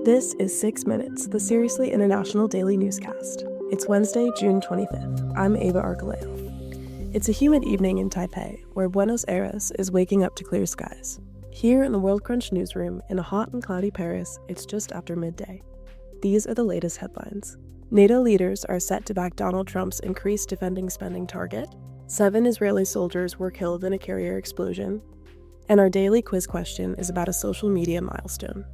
This is 6 Minutes, the Seriously International Daily Newscast. It's Wednesday, June 25th. I'm Ava Archuleo. It's a humid evening in Taipei, where Buenos Aires is waking up to clear skies. Here in the Worldcrunch newsroom, in a hot and cloudy Paris, it's just after midday. These are the latest headlines. NATO leaders are set to back Donald Trump's increased defending spending target. 7 Israeli soldiers were killed in a carrier explosion. And our daily quiz question is about a social media milestone.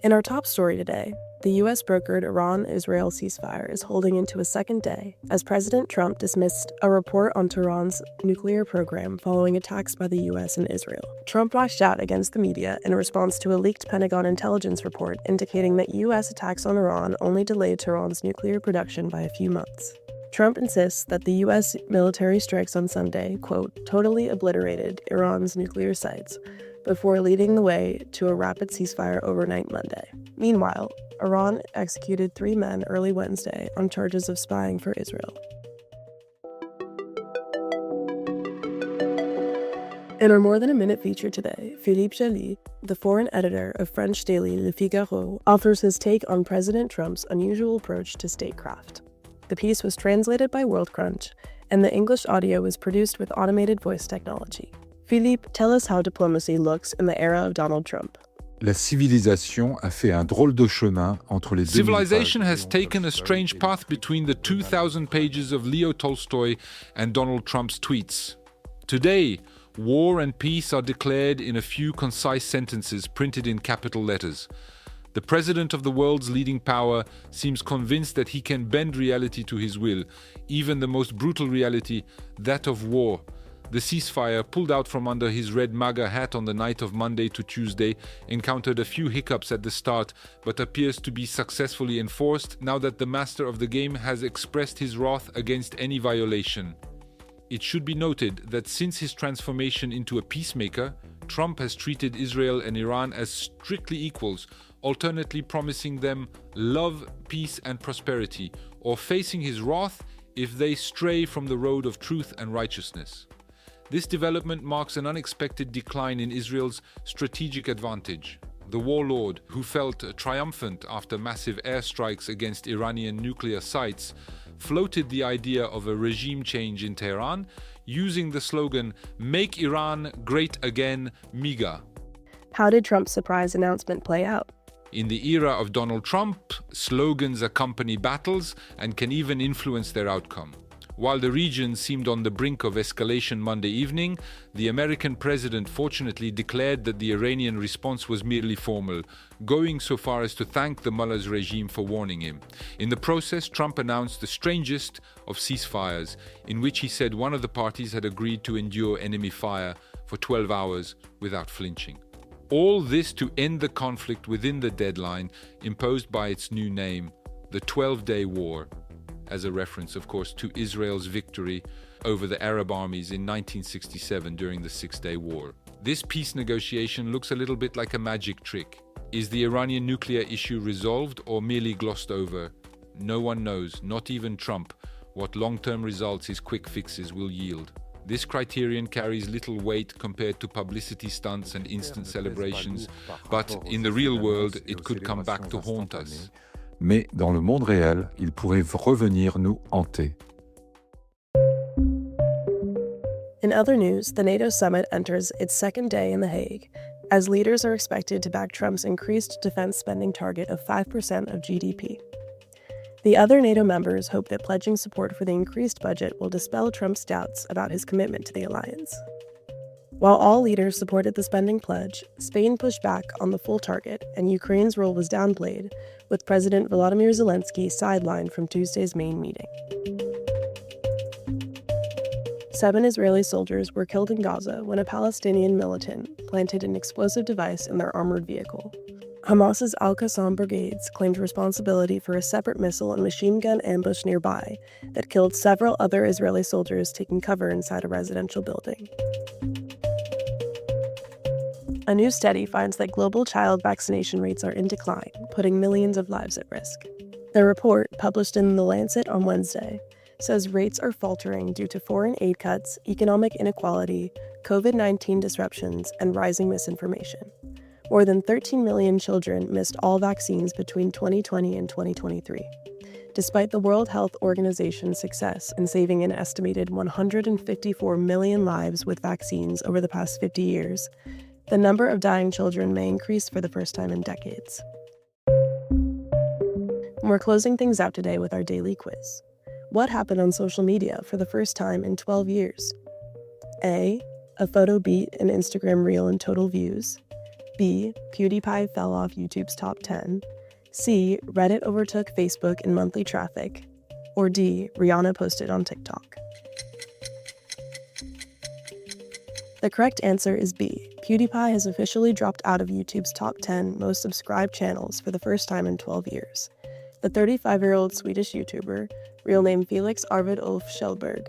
In our top story today, the U.S. brokered Iran-Israel ceasefire is holding into a second day as President Trump dismissed a report on Tehran's nuclear program following attacks by the U.S. and Israel. Trump lashed out against the media in response to a leaked Pentagon intelligence report indicating that U.S. attacks on Iran only delayed Tehran's nuclear production by a few months. Trump insists that the U.S. military strikes on Sunday, quote, totally obliterated Iran's nuclear sites, before leading the way to a rapid ceasefire overnight Monday. Meanwhile, Iran executed 3 men early Wednesday on charges of spying for Israel. In our More Than a Minute feature today, Philippe Gélie, the foreign editor of French daily Le Figaro, offers his take on President Trump's unusual approach to statecraft. The piece was translated by Worldcrunch, and the English audio was produced with automated voice technology. Philippe, tell us how diplomacy looks in the era of Donald Trump. La civilisation a fait un drôle de chemin entre les deux. Civilization has taken a strange path between the 2,000 pages of Leo Tolstoy and Donald Trump's tweets. Today, war and peace are declared in a few concise sentences printed in capital letters. The president of the world's leading power seems convinced that he can bend reality to his will, even the most brutal reality, that of war. The ceasefire, pulled out from under his red MAGA hat on the night of Monday to Tuesday, encountered a few hiccups at the start, but appears to be successfully enforced now that the master of the game has expressed his wrath against any violation. It should be noted that since his transformation into a peacemaker, Trump has treated Israel and Iran as strictly equals, alternately promising them love, peace, and prosperity, or facing his wrath if they stray from the road of truth and righteousness. This development marks an unexpected decline in Israel's strategic advantage. The warlord, who felt triumphant after massive airstrikes against Iranian nuclear sites, floated the idea of a regime change in Tehran, using the slogan, "Make Iran Great Again, MIGA." How did Trump's surprise announcement play out? In the era of Donald Trump, slogans accompany battles and can even influence their outcome. While the region seemed on the brink of escalation Monday evening, the American president fortunately declared that the Iranian response was merely formal, going so far as to thank the mullah's regime for warning him. In the process, Trump announced the strangest of ceasefires, in which he said one of the parties had agreed to endure enemy fire for 12 hours without flinching. All this to end the conflict within the deadline imposed by its new name, the 12-Day War, as a reference, of course, to Israel's victory over the Arab armies in 1967 during the Six-Day War. This peace negotiation looks a little bit like a magic trick. Is the Iranian nuclear issue resolved or merely glossed over? No one knows, not even Trump, what long-term results his quick fixes will yield. This criterion carries little weight compared to publicity stunts and instant celebrations, but in the real world, it could come back to haunt us. Mais dans le monde réel, il pourrait revenir nous hanter. In other news, the NATO summit enters its second day in The Hague, as leaders are expected to back Trump's increased defense spending target of 5% of GDP. The other NATO members hope that pledging support for the increased budget will dispel Trump's doubts about his commitment to the alliance. While all leaders supported the spending pledge, Spain pushed back on the full target, and Ukraine's role was downplayed, with President Volodymyr Zelensky sidelined from Tuesday's main meeting. 7 Israeli soldiers were killed in Gaza when a Palestinian militant planted an explosive device in their armored vehicle. Hamas's Al-Qassam brigades claimed responsibility for a separate missile and machine gun ambush nearby that killed several other Israeli soldiers taking cover inside a residential building. A new study finds that global child vaccination rates are in decline, putting millions of lives at risk. The report, published in The Lancet on Wednesday, says rates are faltering due to foreign aid cuts, economic inequality, COVID-19 disruptions, and rising misinformation. More than 13 million children missed all vaccines between 2020 and 2023. Despite the World Health Organization's success in saving an estimated 154 million lives with vaccines over the past 50 years, the number of dying children may increase for the first time in decades. And we're closing things out today with our daily quiz. What happened on social media for the first time in 12 years? A. A photo beat an Instagram reel in total views. B. PewDiePie fell off YouTube's top 10. C. Reddit overtook Facebook in monthly traffic. Or D. Rihanna posted on TikTok. The correct answer is B. PewDiePie has officially dropped out of YouTube's top 10 most subscribed channels for the first time in 12 years. The 35-year-old Swedish YouTuber, real name Felix Arvid Ulf Kjellberg,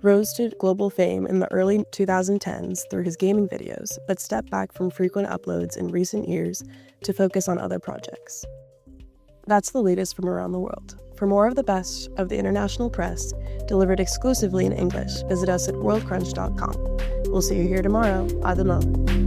rose to global fame in the early 2010s through his gaming videos, but stepped back from frequent uploads in recent years to focus on other projects. That's the latest from around the world. For more of the best of the international press, delivered exclusively in English, visit us at worldcrunch.com. We'll see you here tomorrow. À demain.